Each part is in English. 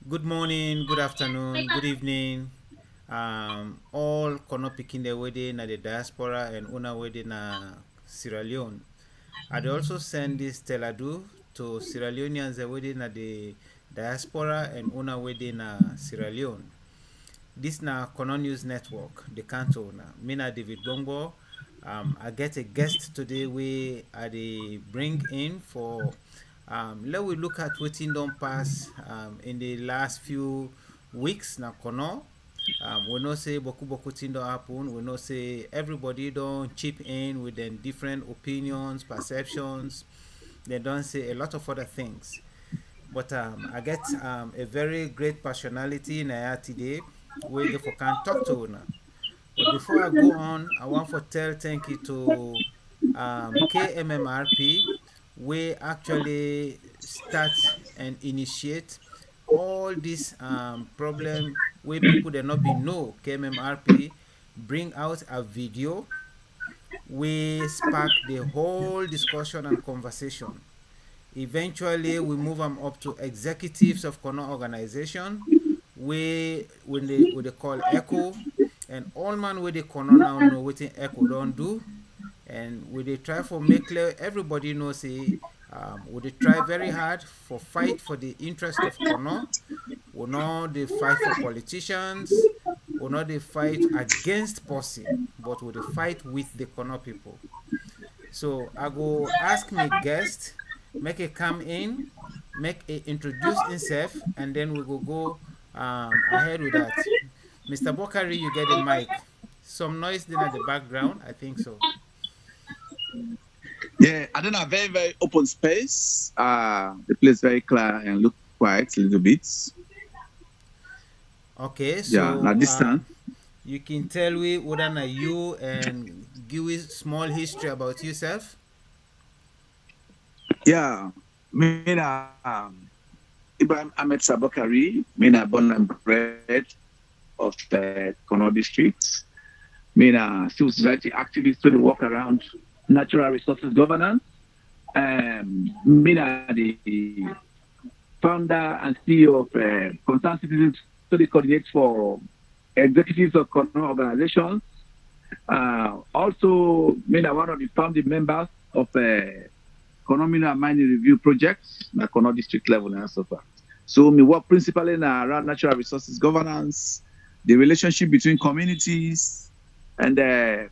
Good morning, good afternoon, good evening. All kono pikin the wedding na the diaspora and una wedding na Sierra Leone. I'd also send this teladu to Sierra Leoneans the wedding na the diaspora and una wedding na Sierra Leone. This na Kono News Network, the canto na. Me na David Gongbo. I get a guest today we I dey bring in for let we look at wetin don pass in the last few weeks na Kono. We know say boku boku thing don happen. We know say everybody don chip in with them different opinions, perceptions. They don say a lot of other things. But I get a very great personality in here today. We therefore can talk to una. But before I go on, I want to tell thank you to KMMRP. We actually start and initiate all this problem where people that not be know KMMRP bring out a video. We spark the whole discussion and conversation. Eventually, we move them up to executives of Kono organization. We when they call Echo, and all man where they Kono now know what Echo don't do, and we they try for make clear everybody knows say we they try very hard for fight for the interest of Kono. We know they fight for politicians. We know they fight against person, but we they fight with the Kono people. So I go ask my guest, make a come in, make a introduce himself, and then we go ahead with that. Mr. Bockarie, you get the mic. Some noise then at the background, I think so. Yeah, I don't have very, very open space. The place very clear and look quiet a little bit. Okay, Yeah, now so this time. you can tell me whether na you and give us small history about yourself. Yeah, me na Ibrahim Ahmed Sabokari, me na born and bred of the Kono district. Me na civil society activist to the work around natural resources governance. Me na the founder and CEO of Concerned Citizens Study Coordinates for executives of Kono organizations. Also, made one of the founding members of Kono Mineral Mining Review projects at Kono district level and so far. So, we work principally around natural resources governance, the relationship between communities and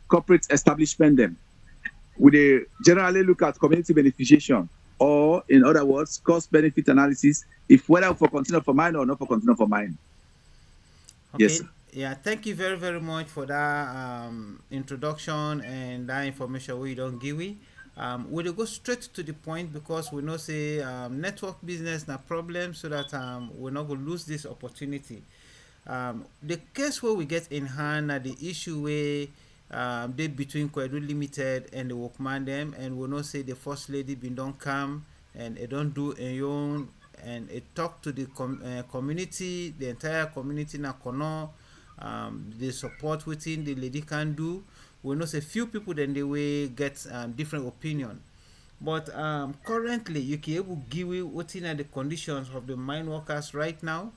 corporate establishment them. We generally look at community beneficiation, or in other words, cost benefit analysis, if whether for continue for mine or not for continue for mine. Yes, Okay, sir. yeah, thank you very, very much for that introduction and that information we don't give we. We'll go straight to the point because we know say network business na problem so that we're not gonna lose this opportunity. The case where we get in hand are the issue where they between Kwedu Limited and the workman them and we know say the first lady been don't come and it don't do a own and it talk to the community, the entire community na kono the support within the lady can do. We know say few people then they way get different opinion. But currently you can able give you what in the conditions of the mine workers right now.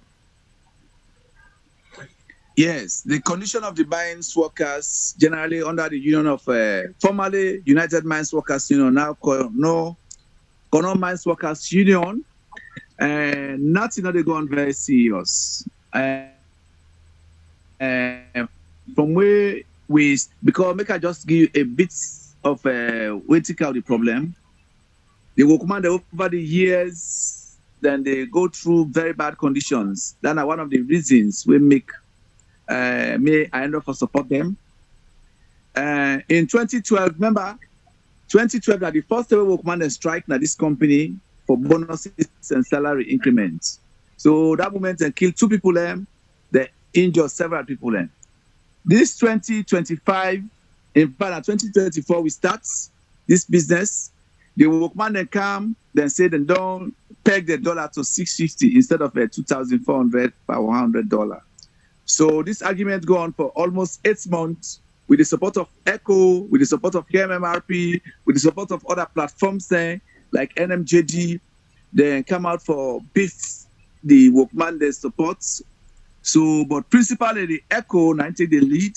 Yes, the condition of the mines workers generally under the union of formerly United Mines Workers Union, now Kono Mines Workers Union, and nothing that they go on very serious. From where because make I just give you a bit of waiting out the problem. The workman they over the years, then they go through very bad conditions. That are one of the reasons we make me I end up for support them. In 2012, remember 2012 that the first ever workman and strike na this company for bonuses and salary increments. So that moment they killed two people them, they injured several people them. This 2025, in fact, 2024 we start this business. The workman then come, then say they don't peg the dollar to 650 instead of 2,400 per $100. So this argument go on for almost 8 months with the support of ECHO, with the support of KMMRP, with the support of other platforms there, like NMJD. They come out for beef the workman they support. So, but principally the ECHO 90 the lead.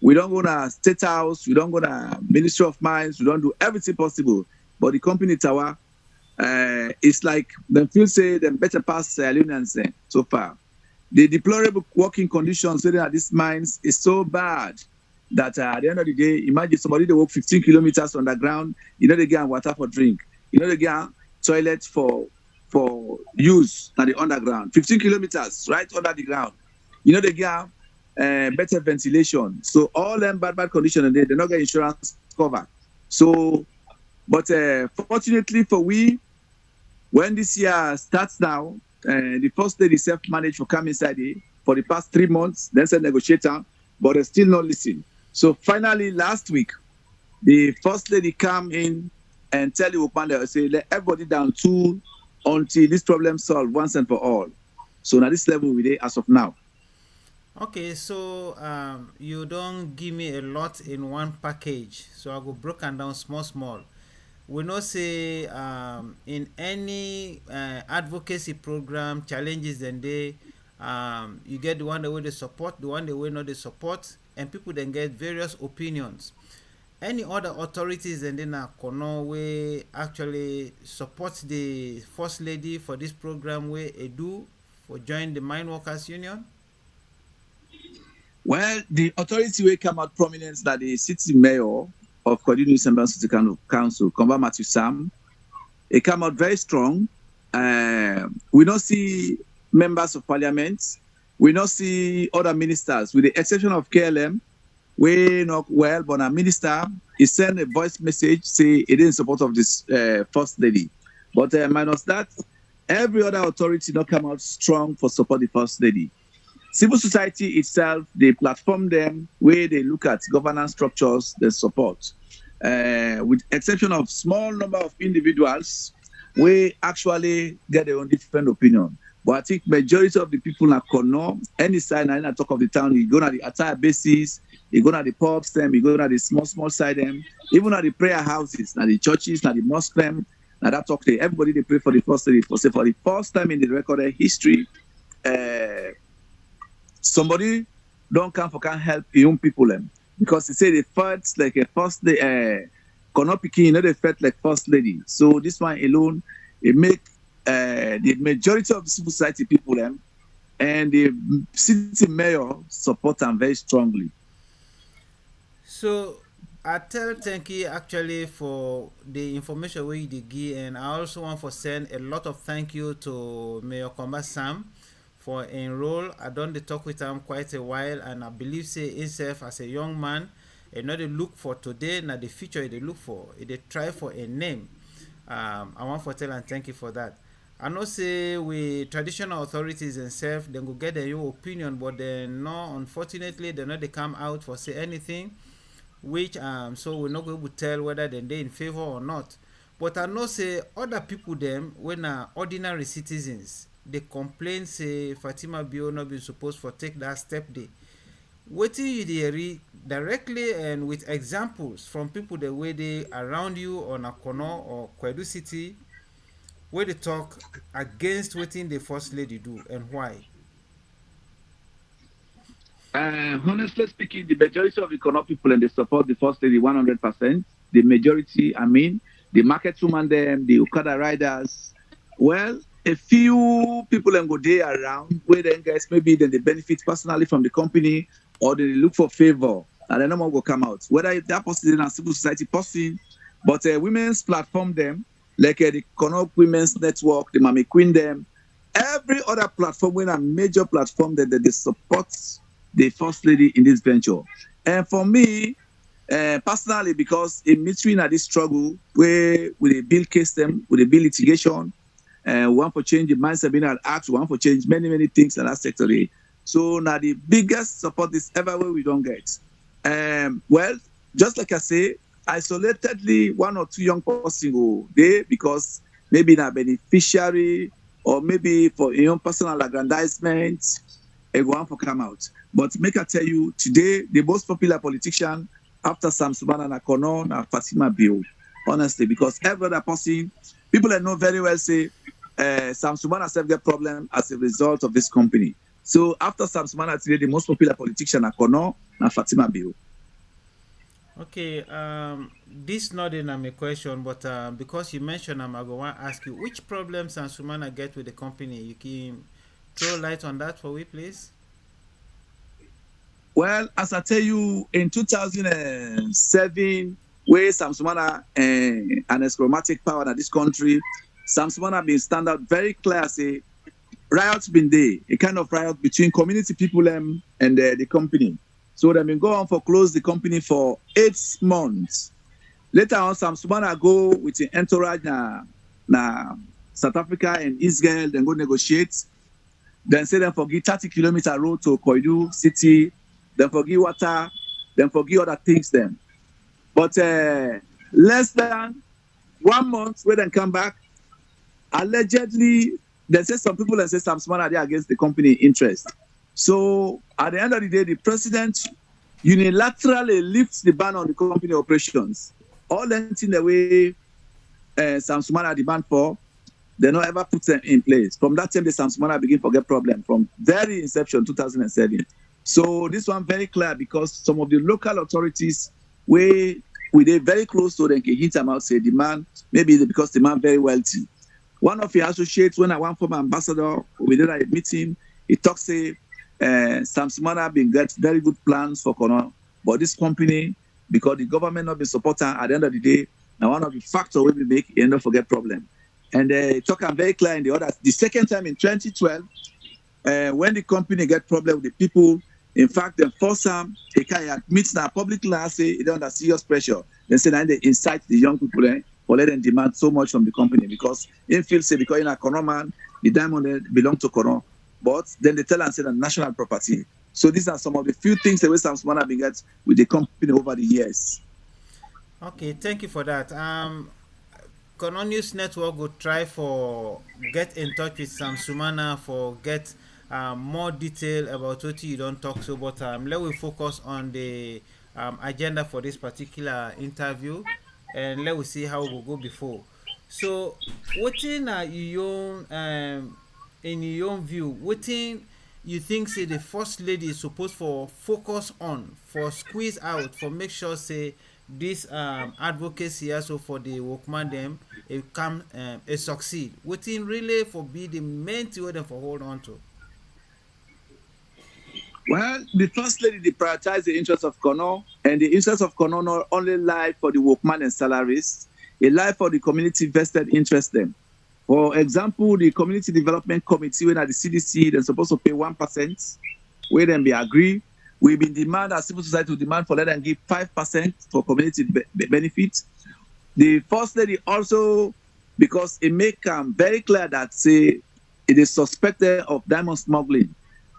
We don't go to State House, we don't go to Ministry of Mines, we don't do everything possible. But the company tower, it's like them feel say them better pass Luminance so far. The deplorable working conditions within at these mines is so bad that at the end of the day, imagine somebody they walk 15 kilometers underground, you know they get water for drink, you know they get toilet for use at the underground, 15 kilometers right under the ground. You know they get better ventilation. So all them bad conditions and they not get insurance cover. So, but fortunately for we, when this year starts now, the first lady self-managed for come inside it for the past 3 months, then said negotiator, but they still not listen. So finally, last week, the first lady come in and tell the workman they say let everybody down to until this problem solved once and for all. So now this level we there as of now. Okay, so you don't give me a lot in one package, so I go broken down small small. We know say in any advocacy program challenges and they you get the one the way they support, the one the way not they support, and people then get various opinions. Any other authorities and then kono we actually support the first lady for this program where do for join the mine workers union. Well, the authority will come out prominent that the city mayor of Kodinu Central City Council, Komba Matthew Sam, it come out very strong. We don't see members of parliament. We don't see other ministers, with the exception of KLM. We not well, but a minister he sent a voice message say it is in support of this first lady. But minus that, every other authority not come out strong for support the first lady. Civil society itself, they platform them where they look at governance structures, they support. With exception of small number of individuals, we actually get their own different opinion. But I think majority of the people na Kono, any side na talk of the town, you go to the entire bases, you go to the pubs, them, you go to the small side them, even at the prayer houses, na the churches, na the mosque them, na that talk there. Everybody they pray for the first lady. For the first time in the recorded history, somebody don't come for can help young people them because they say they felt like a first lady, Kono Pikin, you know they felt like first lady. So this one alone, it make the majority of the civil society people them and the city mayor support them very strongly. So I tell thank you actually for the information we did give, and I also want to send a lot of thank you to Mayor Komba Sam for enroll. I done the talk with him quite a while, and I believe say himself as a young man, and not they look for today, not the future they look for. They try for a name. I want to tell and thank you for that. I know say we traditional authorities and self then go get their own opinion, but then no, unfortunately they not they come out for say anything, which so we're not going to tell whether they in favor or not. But I know say other people them when are ordinary citizens they complain say Fatima Bio not be supposed for take that step day. Waiting you dey read directly and with examples from people the way they around you on Akono or Kwedu City where they talk against waiting the first lady do and why. Honestly speaking, the majority of Econo people and they support the first lady 100%. The majority, I mean, the market woman, them, the Okada riders. Well, a few people and go there around where then guys maybe then they benefit personally from the company or they look for favor and then no more will come out. Whether that person is a civil society person, but women's platform them like the Connaught Women's Network, the Mami Queen them, every other platform when a major platform that they support the first lady in this venture. And for me, personally, because in between this struggle where with a bill case them, with a bill litigation, one for change the mindset being an act, one for change many things in that sector. So now the biggest support is ever where we don't get. Well, just like I say, isolatedly one or two young person go there because maybe na beneficiary or maybe for your own personal aggrandizement, a go for come out. But make I tell you, today the most popular politician after Sam Subana na Kono na Fatima Bio, honestly, because every other person, people that know very well say Sam Sumana self get problem as a result of this company. So after Sam Sumana today, the most popular politician are Kono and Fatima Biu. Okay, this not in my question, but because you mentioned, I go want to ask you which problems and Sumana get with the company. You can throw light on that for we, please. Well, as I tell you, in 2007, where Sam Sumana an chromatic power in this country, Sam Sumana been stand out very clear as a riot's been there, a kind of riot between community people and the company. So they been go on for close the company for 8 months. Later on, Sam Sumana go with the entourage na South Africa and Israel, then go negotiate. Then say them forgive 30-kilometer road to Koidu city, then forgive water, then forgive other things then. But less than 1 month, when they come back, allegedly, they say some people and say Sam Sumana are against the company interest. So at the end of the day, the president unilaterally lifts the ban on the company operations. All anything the way Sam Sumana demand for, they don't ever put them in place. From that time, the Sam Sumana begin to get problem from very inception, 2007. So this one very clear because some of the local authorities we they very close to them can hit them out, say the man, maybe because the man very wealthy. One of the associates, when I went for my ambassador, we did a meeting, he talks say Sam Sumana been get very good plans for Kono, but this company, because the government not been supporting at the end of the day, now one of the factors we make, you end up forget problem. And talking very clear in the others. The second time in 2012, when the company get problem with the people, in fact, they force them, they can admit that publicly and say they under serious pressure. They say that they incite the young people for let them demand so much from the company because they feel say because in a Kono man, the diamond belong to Kono. But then they tell and say that national property. So these are some of the few things the way Sam Sumana been get with the company over the years. Okay, thank you for that. Kono News Network will try for get in touch with Sam Sumana for get more detail about what you don't talk so. But let we focus on the agenda for this particular interview, and let we see how we go before. So, what in in your own view, what you think say the first lady is supposed for focus on for squeeze out for make sure say this advocacy also for the workman them it come it succeed wetin really for be the main thing wey dem for hold on to. Well, the first lady they prioritize the interests of Kono, and the interests of Kono not only lie for the workman and salaries, it lie for the community vested interest them. For example, the Community Development Committee, when at the CDC, they're supposed to pay 1%, where then be agree. We've been demand as civil society to demand for let them give 5% for community benefits. The first lady also, because it make very clear that say it is suspected of diamond smuggling.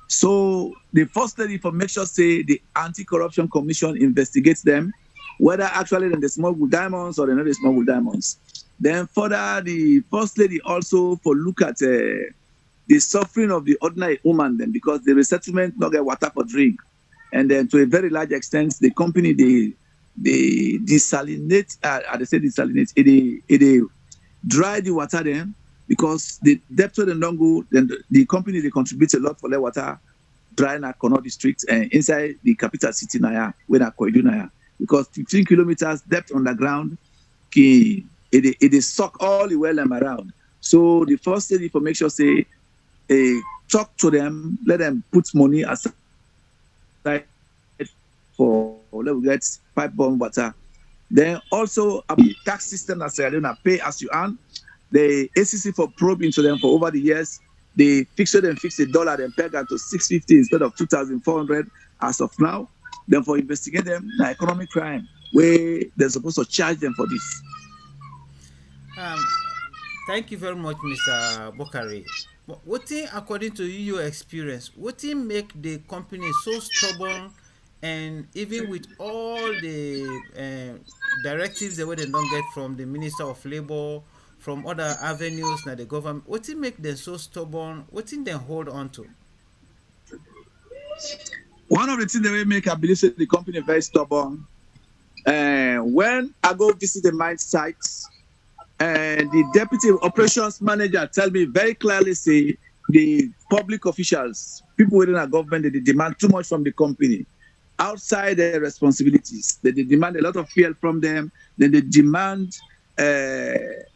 So the first lady for make sure say the Anti-Corruption Commission investigates them, whether actually they smuggle diamonds or they not they smuggle diamonds. Then further, the first lady also for look at the suffering of the ordinary woman then because the resettlement not get water for drink. And then to a very large extent, the company they desalinate, they say desalinate, they dry the water then because the depth of the don't go, then the company they contribute a lot for the water dry in Kono district and inside the capital city Naya, where Koidu Naya. Because 15 kilometers depth underground, it suck all the well around. So the first lady for make sure say talk to them, let them put money aside for let we get pipe bomb water. Then also a tax system that's pay as you earn. The ACC for probe into them for over the years. They fix the dollar, then peg them to 650 instead of 2,400 as of now. Then for investigate them, the economic crime, where they're supposed to charge them for this. um Thank you very much, Mr. Bockarie. But what thing, according to you, your experience, what thing make the company so stubborn, and even with all the directives that they don't get from the Minister of Labor, from other avenues, now the government, what thing make them so stubborn? What thing they hold on to? One of the things that we make, I believe, the company very stubborn. When I go visit the mine sites, And the deputy operations manager tell me very clearly say the public officials, people within our government, they demand too much from the company outside their responsibilities. They demand a lot of fuel from them. Then they demand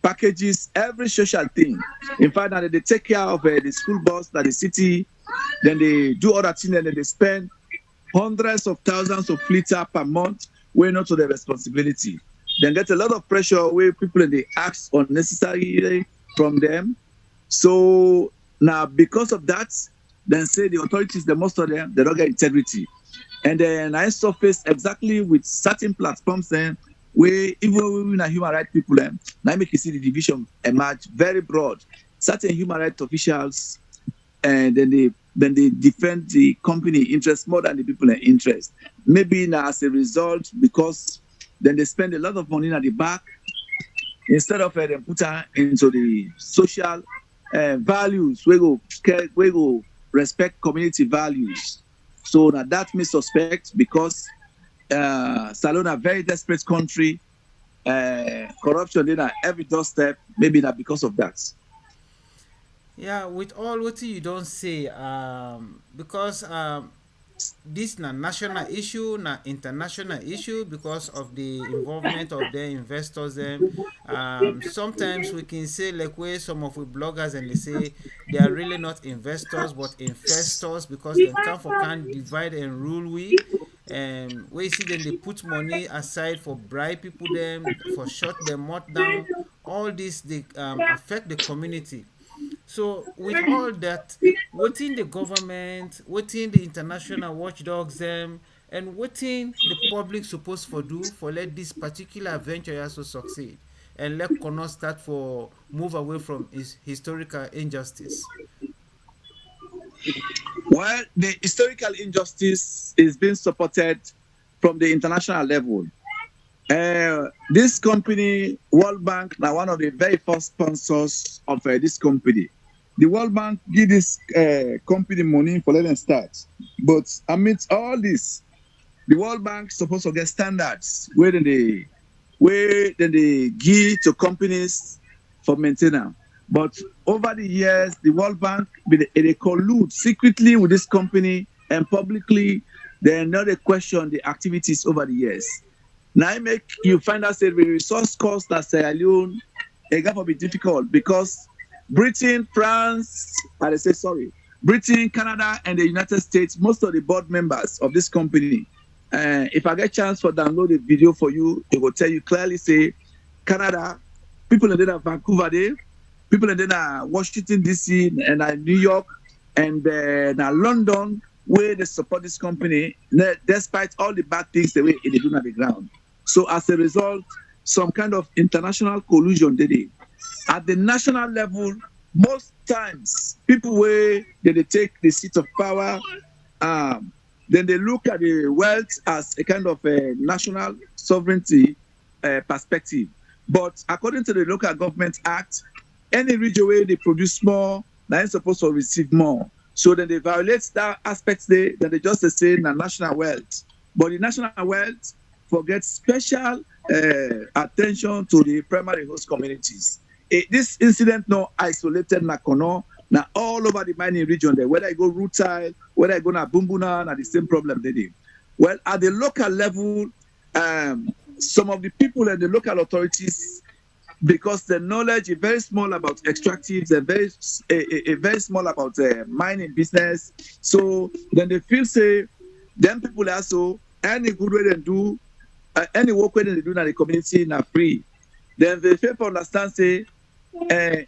packages, every social thing. In fact, that they take care of the school bus, that the city, then they do other things, and then they spend hundreds of thousands of liters per month, way not to their responsibility. Then get a lot of pressure where people they ask unnecessarily from them. So now because of that, then say the authorities, the most of them, they don't get integrity. And then I surface exactly with certain platforms then where even when human rights people now make you see the division emerge very broad. Certain human rights officials and then they defend the company interest more than the people in interest. Maybe now as a result, because then they spend a lot of money at the back instead of them put her into the social values. We go respect community values. So now that me suspect because Salone a very desperate country, corruption in every doorstep. Maybe not because of that. Yeah, with all what you don't say, because this na national issue, na international issue because of the involvement of the investors. Them, sometimes we can say like where some of the bloggers and they say they are really not investors but infestors because they can divide and rule we. Where you see them they put money aside for bribe people them for shut them mouth down. All this they affect the community. So with all that, within the government, within the international watchdogs them, and within the public supposed for do for let this particular venture also succeed, and let Kono start for move away from his historical injustice. Well, the historical injustice is being supported from the international level. This company, World Bank, now one of the very first sponsors of this company. The World Bank give this company money for let them start. But amidst all this, the World Bank supposed to get standards where they give to companies for maintenance. But over the years, the World Bank they collude secretly with this company and publicly. They not they question the activities over the years. Now I make you find out that the resource cost at Sierra Leone it got to be difficult because Britain, France, and they say sorry, Britain, Canada, and the United States, most of the board members of this company. If I get chance for download a video for you, it will tell you clearly say Canada, people in there Vancouver there, people in there Washington DC and New York and now London where they support this company despite all the bad things the way they do on the ground. So as a result, some kind of international collusion did it. At the national level, most times people where they take the seat of power, then they look at the wealth as a kind of a national sovereignty perspective. But according to the Local Government Act, any region where they produce more, they're supposed to receive more. So then they violate that aspect there, then they just say the national wealth. But the national wealth forgets special attention to the primary host communities. This incident not isolated na Kono, now all over the mining region there, whether I go Rutile, whether I go na Bumbuna, na the same problem they did. Well, at the local level, some of the people and the local authorities, because the knowledge is very small about extractives and very small about mining business, so then they feel say, them people also any good way they do, any work way they do in the community na free. Then they fail to understand say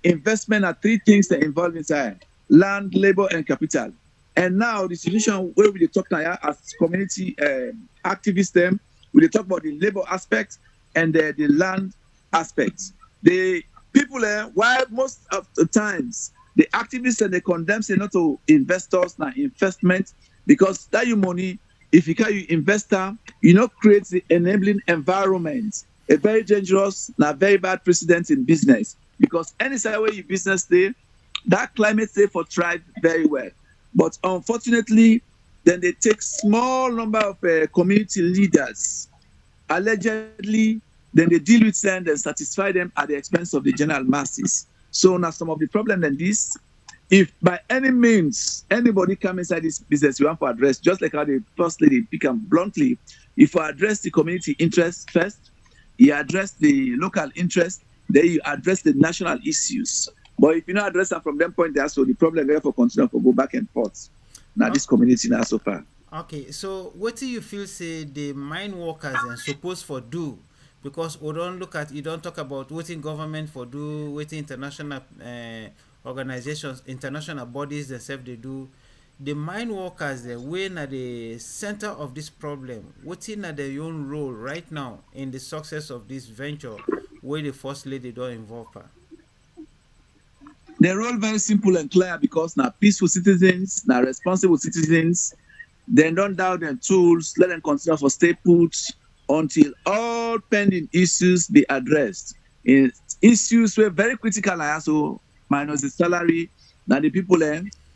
investment are three things that involve inside: land, labor, and capital. And now the solution where we talk now as community activists, them we talk about the labor aspect and the land aspect. The people, while most of the times the activists and they condemn say not to investors now investment because that you money if you can you investor you know create the enabling environment. A very dangerous, now very bad precedent in business because any side where you business there, that climate safe for thrive very well. But unfortunately, then they take small number of community leaders allegedly then they deal with them, then satisfy them at the expense of the general masses. So now some of the problem in this, if by any means anybody come inside this business you want to address, just like how the first lady pick am bluntly, if you address the community interest first, you address the local interest, then you address the national issues. But if you not address them from that point there, so the problem therefore continue to go back and forth. Now Oh, this community now so far. okay, so what do you feel say the mine workers and supposed for do? Because we don't look at, you don't talk about what in government for do, what international organizations, international bodies themselves they do. The mine workers they when at the center of this problem. What in their own role right now in the success of this venture where the first lady don't involve her? The role very simple and clear because now peaceful citizens, now responsible citizens, then don't doubt their tools, let them continue for stay put until all pending issues be addressed. In issues were very critical like also minus the salary, now the people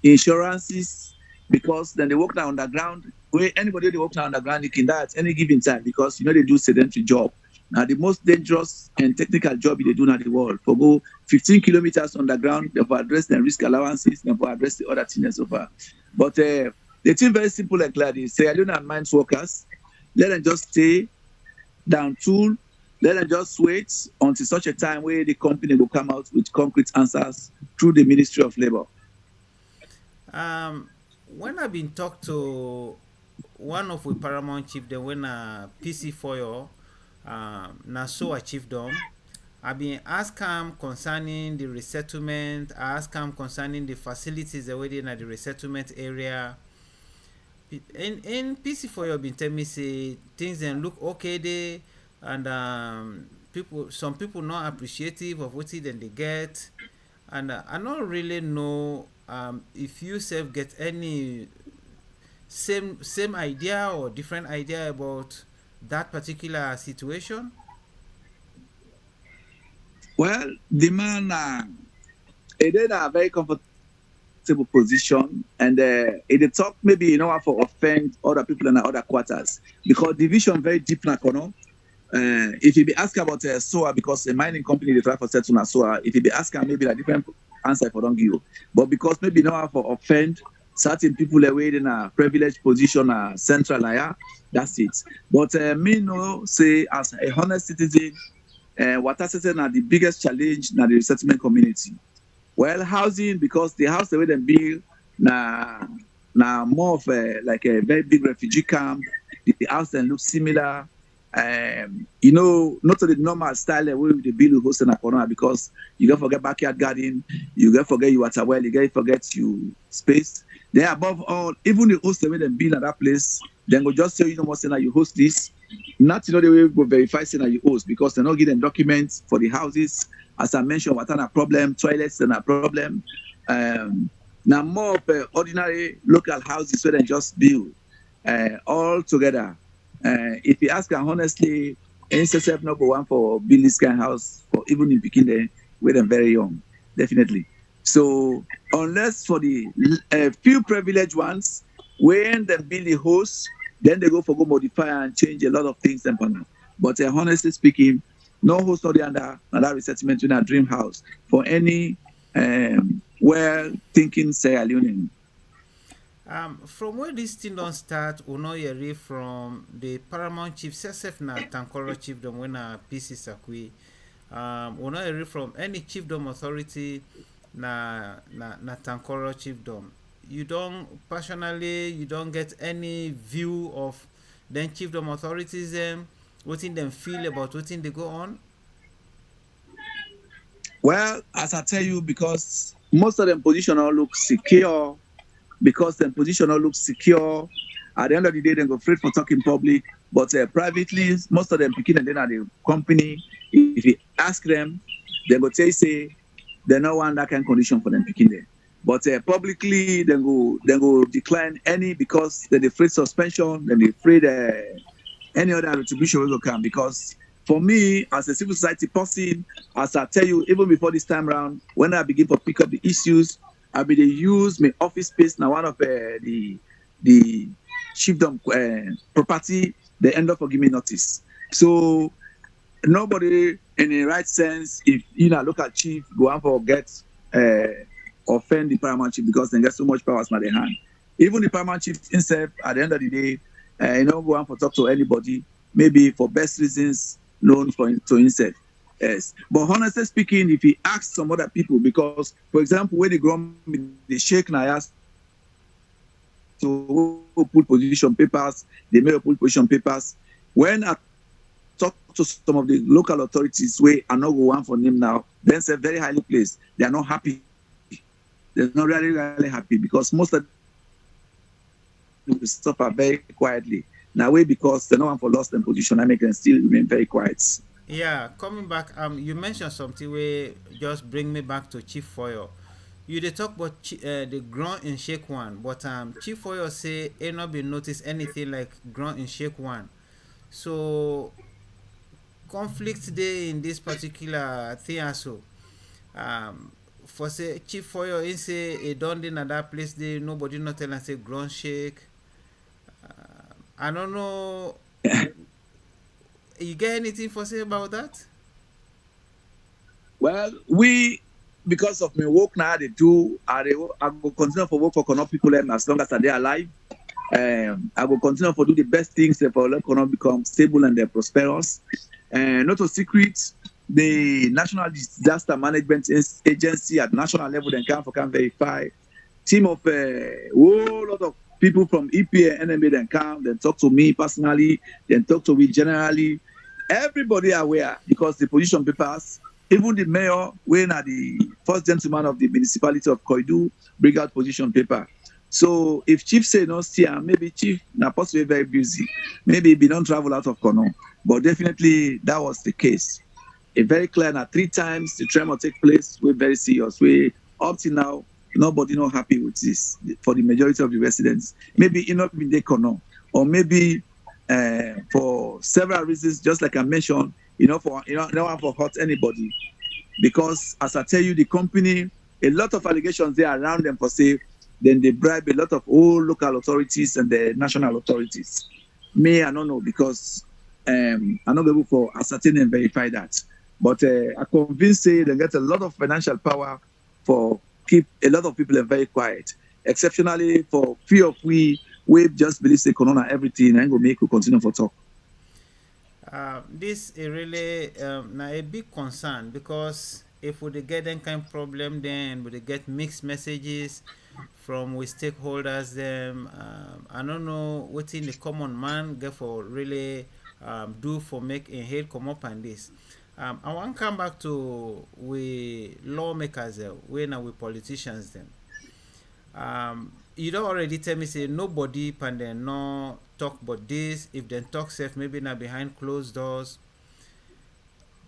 insurances, because then they work now underground. Where anybody they work now underground, you can die at any given time because you know they do sedentary job. Now the most dangerous and technical job they do in the world. For go 15 kilometers underground, they will address the risk allowances, they will address the other things so far. But the thing very simple and clear is Sierra Leone and mines workers, let them just stay down tool, let them just wait until such a time where the company will come out with concrete answers through the Ministry of Labor. Um, when I've been talked to one of the paramount chief, then when PC Foyo, na so achieved them, I've been asked him concerning the resettlement, I asked him concerning the facilities already in the resettlement area. In PC Foyo been tell me say things then look okay there, and people, some people not appreciative of what it then they get, and I don't really know if you self get any same idea or different idea about that particular situation. Well, the man it is a very comfortable position and it talk maybe you know for offend other people in the other quarters because division very deep na kono. If you be asked about SOA because a mining company they try for settle na SOA, if you be asked maybe a different answer for don't give you. But because maybe now for offend certain people away in a privileged position central area, that's it. But me no say as a honest citizen, what I say na the biggest challenge na the resettlement community. Well, housing because the house the way they build na more of like a very big refugee camp. The house then looks similar. You know, not to the normal style way with the build host in a corner because you get forget backyard garden, you get forget you water well, you get forget you space. Then above all, even the host the way they build at that place, then go just say you know what saying that you host this. Not you know the way we go verify saying that you host because they not give them documents for the houses. As I mentioned, what are a problem, toilets and a problem. Now more of ordinary local houses where they just build all together. If you ask them honestly, NSSF number one for build this kind of house, for even in Pekin there, with them very young, definitely. So unless for the few privileged ones, when they build the house, then they go for go modify and change a lot of things. But honestly speaking, no host or the under another resettlement in a dream house for any well thinking Sierra Leonean. From where this thing don't start, we know you from the paramount chief, self na Tankoro chiefdom when PC Sakwi. We know you from any chiefdom authority na Tankoro chiefdom. You don't personally, you don't get any view of then chiefdom authorities what in them feel about what in they go on. Well, as I tell you, because most of them position all look secure, because the position all looks secure. At the end of the day, they go afraid for talking public, but privately, most of them picking and then at the company. If you ask them, they go say they no want that kind of condition for them picking there. But publicly, they go decline any because they're afraid suspension, they're afraid any other retribution will come. Because for me, as a civil society person, as I tell you, even before this time around, when I begin to pick up the issues, I be they use my office space now one of the chiefdom property. They end up for giving me notice. So nobody in the right sense, if you know look at chief go and forget uh, offend the paramount chief because they get so much powers by their hand. Even the paramount chief himself, at the end of the day, go and for talk to anybody, maybe for best reasons known for to himself. Yes, but honestly speaking, if he asks some other people, because for example, when the ground the shake na so put position papers, they may put position papers. When I talk to some of the local authorities, where I not go one for name now, then say very highly placed. They are not happy. They're not really, really happy because most of them will suffer very quietly. Now, way because they no one for lost their position, I make them still remain very quiet. Yeah, coming back, you mentioned something where just bring me back to Chief Foyo. You dey talk about the ground in shake one, but Chief Foyo say he not been notice anything like ground in shake one. So conflict dey in this particular thing also. For say Chief Foyo, he say he don dey na that place dey nobody not tell am say ground shake. I don't know. You get anything for say about that? Well, we because of my work now, I go continue for work for Kono people as long as I dey alive. I will continue to do the best things for economy become stable and prosperous. Not a secret, the National Disaster Management Agency at national level then can verify. Team of a whole lot of people from EPA, NMA then come, then talk to me personally, then talk to me generally. Everybody aware because the position papers, even the mayor, when are the first gentleman of the municipality of Koidu, bring out position paper. So if chief say no see maybe chief na possibly very busy. Maybe he don't travel out of Kono. But definitely that was the case. It very clear that 3 times the tremor take place. We're very serious. We up till now, nobody not happy with this for the majority of the residents. Maybe it not been they Kono. Or maybe for several reasons, just like I mentioned, for no one for hurt anybody. Because as I tell you, the company, a lot of allegations there around them for say then they bribe a lot of all local authorities and the national authorities. Me, I don't know because I'm not able to ascertain and verify that. But I convinced say they get a lot of financial power for keep a lot of people are very quiet. Exceptionally for few of we just believe say corona everything and go make we continue for talk. This is really now a big concern because if we dey get that kind of problem, then we dey get mixed messages from we stakeholders. Them I don't know what in the common man get for really do for make a head come up on this. I want to come back to we lawmakers, we now we politicians them. You don't already tell me say nobody can then no talk about this. If they talk safe, maybe now behind closed doors.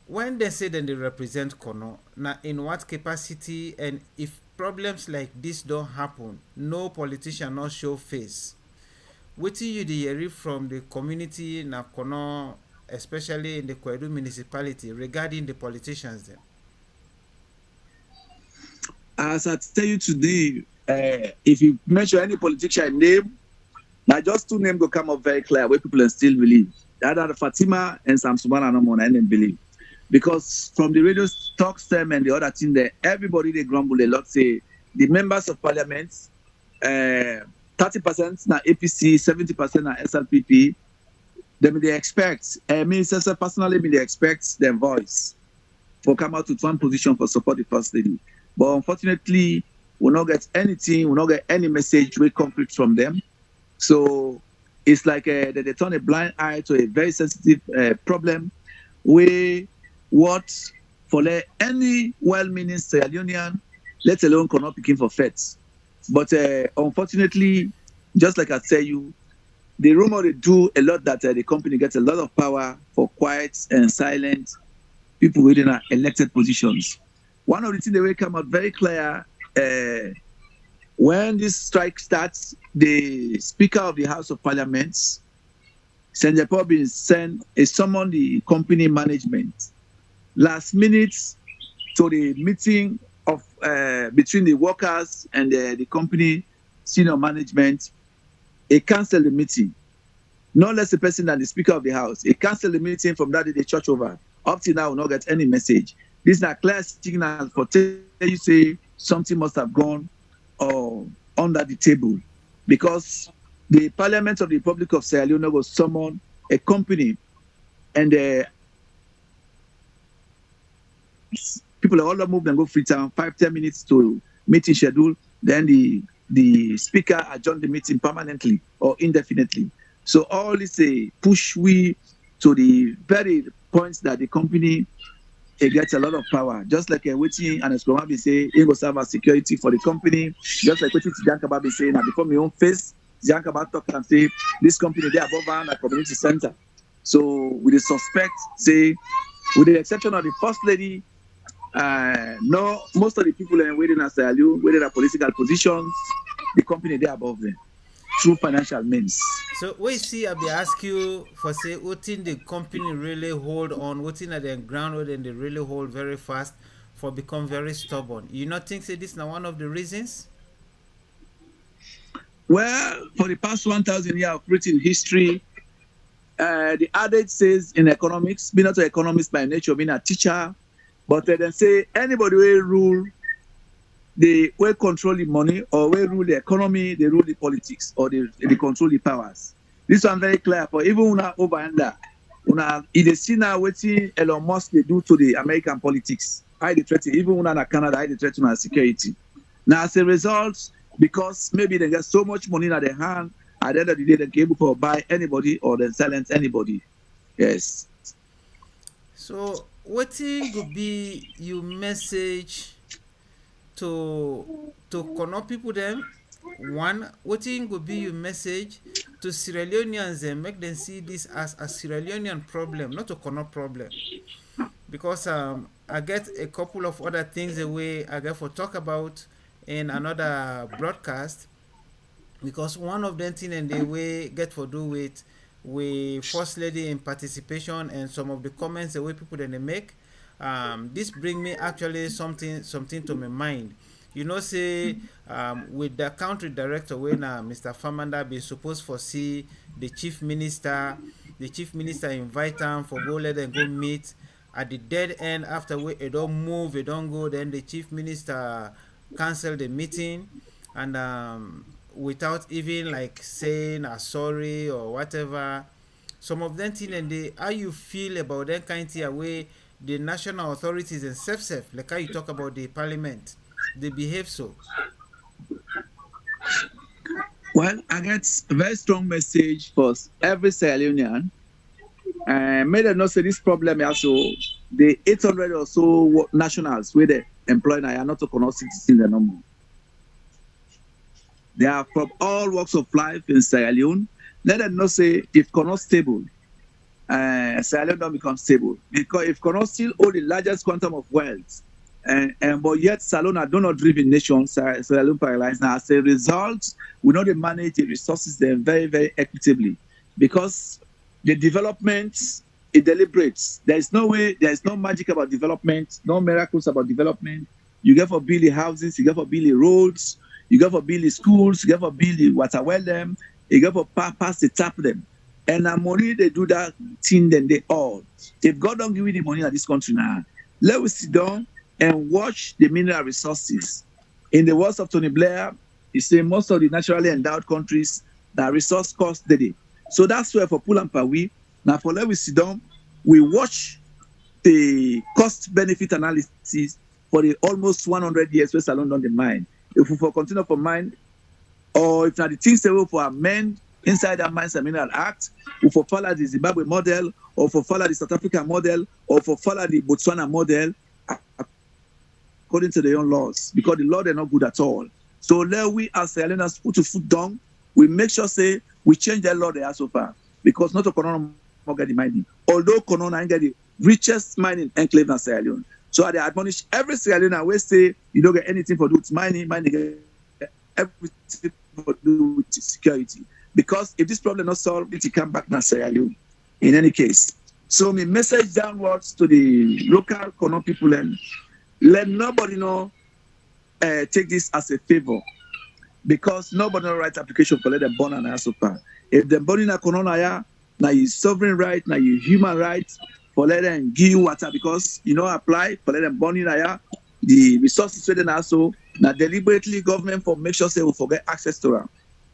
When they say then they represent Kono, now in what capacity and if problems like this don't happen, no politician not show face. What you the hear from the community na Kono, especially in the Kwedu municipality regarding the politicians then? As I tell you today, if you mention any politician name, now just 2 names go come up very clear where people still believe. That are Fatima and Samsumana no more and believe. Because from the radio talks them and the other thing there, everybody they grumble a lot. Say the members of parliament, 30% na APC, 70% na SLPP. Then they expect. Me personally, they expect their voice for come out to one position for support the first lady. But unfortunately, we not get anything. We not get any message we complete from them. So it's like they turn a blind eye to a very sensitive problem. We what for any well-meaning Sierra Leonean, let alone cannot begin for feds. But unfortunately, just like I tell you, the rumor they do a lot that the company gets a lot of power for quiet and silent people within elected positions. One of the things that will come out very clear when this strike starts, the Speaker of the House of Parliament, Senator Pobin, summoned the company management last minute to the meeting of between the workers and the company senior management. He cancelled the meeting. No less a person than the Speaker of the House. He cancelled the meeting from that day they church over. Up till now, we not get any message. These are clear signals for tell you say something must have gone or under the table, because the Parliament of the Republic of Sierra Leone will summon a company, and people all move and go free time, 5-10 minutes to meeting schedule. Then the speaker adjourn the meeting permanently or indefinitely. So all this push we to the very points that the company gets a lot of power. Just like waiting and Escobar say, he go serve as security for the company. Just like waiting Jankaba be saying, now before my own face, Jankaba talk and say, this company they above a community center. So with the suspect, say, with the exception of the first lady, no, most of the people are waiting as waiting at political positions, the company they above them through financial means. So we see, I be ask you for say, what thing the company really hold on, what thing at the ground, what they really hold very fast, for become very stubborn. You not think say this now one of the reasons? Well, for the past 1,000 years of written history, the adage says in economics, being not an economist by nature, being a teacher, but then say anybody will rule, they will control the money, or will rule the economy, they rule the politics, or they control the powers. This one very clear for even una over under. Una they see now waiting Elon Musk they do to the American politics. I they threaten even una Canada, I they threaten our security. Now as a result, because maybe they get so much money in their hand, at the end of the day they can able to buy anybody or then silence anybody. Yes. So what thing could be you message to connect people them? One, what thing could be your message to Sierra Leoneans and make them see this as a Sierra Leonean problem, not a Connaught problem. Because I get a couple of other things the way I get for talk about in another broadcast, because one of them thing and the way get for do with first lady in participation and some of the comments the way people then they make, this bring me actually something to my mind. You know say, with the country director when Mr. Famanda be supposed for see the chief minister, the chief minister invite them for go let them go meet at the dead end after we it don't move, it don't go, then the chief minister cancel the meeting, and without even like saying a sorry or whatever. Some of them thing and they how you feel about that kind of thing way the national authorities and self like how you talk about the parliament, they behave so. Well, I get a very strong message for every Sierra Leonean. May them not say this problem also the 800 or so nationals where they employ now are not to connect citizens anymore. They are from all walks of life in Sierra Leone. Let them not say if Connaught stable, Sierra Leone don't become stable. Because if Connaught still hold the largest quantum of wealth, and but yet Salona do not driven nation, Sierra Leone paralyzed. Now as a result, we know they manage the resources them very, very equitably. Because the development it deliberates. There is no way, there is no magic about development, no miracles about development. You get for building houses, you get for building roads, you get for building schools, you get for building water well them, you get for pass the tap them. And the money they do that thing then they all. If God don't give you the money in this country now, let us sit down and watch the mineral resources. In the words of Tony Blair, he said most of the naturally endowed countries that resource cost daily. So that's where for Pull and Pawi, now for let we sit down, we watch the cost benefit analysis for the almost 100 years where Salon done the mine. If we for continue for mine, or if not the things they will for amend inside that Mines and Mineral Act, or for follow the Zimbabwe model, or for follow the South African model, or for follow the Botswana model, according to their own laws, because the law they're not good at all. So let we as Sierra put a foot down, we make sure say we change that law they are so far, because not a Corona get the mining. Although Corona ain't get the richest mining enclave in Sierra Leone. So I admonish every Sierra Leone always say you don't get anything for do with mining get everything for do with security. Because if this problem not solved, it will come back to Sierra Leone. In any case. So my message downwards to the local Kono people and let nobody know take this as a favor. Because nobody no write application for let them born and super. If them born in a Kono now your sovereign right, now your human rights, for let them give you water because you know apply for let them burn in there. The resources wey dey na so na deliberately government for make sure say we forget access to am.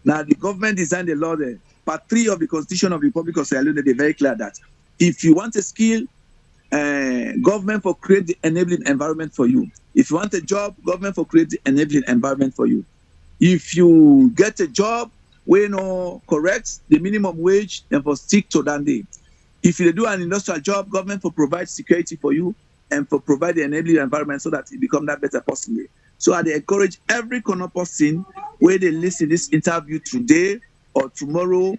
Now the government design the law there. Part 3 of the Constitution of the Republic of Sierra Leone dey very clear that if you want a skill, government for create the enabling environment for you. If you want a job, government for create the enabling environment for you. If you get a job wey no correct the minimum wage, then for stick to that day. If you do an industrial job, government for provide security for you and for provide the enabling environment so that you become that better person. So I dey encourage every corner person where they listen this interview today or tomorrow,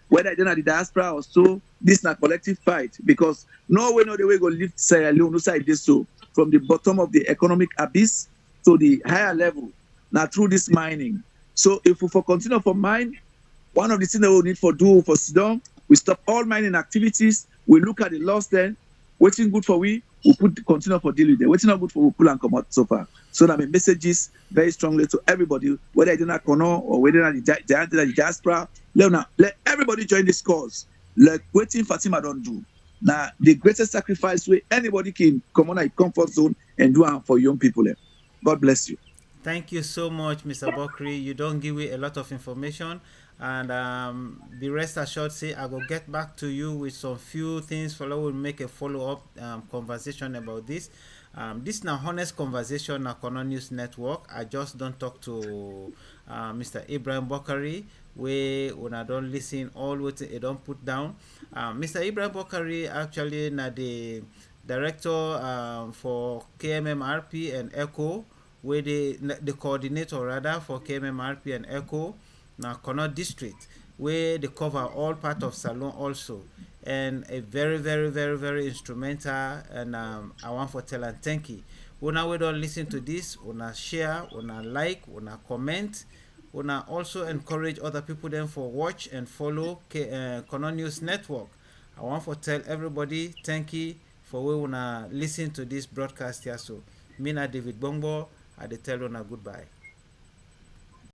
whether they're in the diaspora or so, this na collective fight because no way no the way go lift Sierra Leone no side this so from the bottom of the economic abyss to the higher level. Now through this mining. So if we for continue for mine, one of the things that we need for do for sit down, we stop all mining activities, we look at the loss then, wetin good for we put continue for deal with them. Wetin not good for we pull and come out so far. So that my messages very strongly to everybody, whether it's in a corner or whether it's the diaspora, let everybody join this cause. Like waiting Fatima don't do. Now the greatest sacrifice way anybody can come on a comfort zone and do it for young people. God bless you. Thank you so much, Mr. Bockarie. You don't give me a lot of information, and be rest assured. Say I will get back to you with some few things. Follow will make a follow up conversation about this. This now honest conversation na Kono News Network. I just don't talk to Mr. Ibrahim Bockarie. We when I don't listen all what he don't put down. Mr. Ibrahim Bockarie actually na the director for KMMRP and ECHO where the coordinator rather for KMMRP and ECHO now Connaught district where they cover all part of Salon also and a very very very very instrumental and I want for tell and thank you. Una we don't listen to this, una share, una like, una comment, una also encourage other people then for watch and follow Connaught News Network. I want to tell everybody thank you for we una listen to this broadcast here so. Mina David Bongo, I tell you goodbye.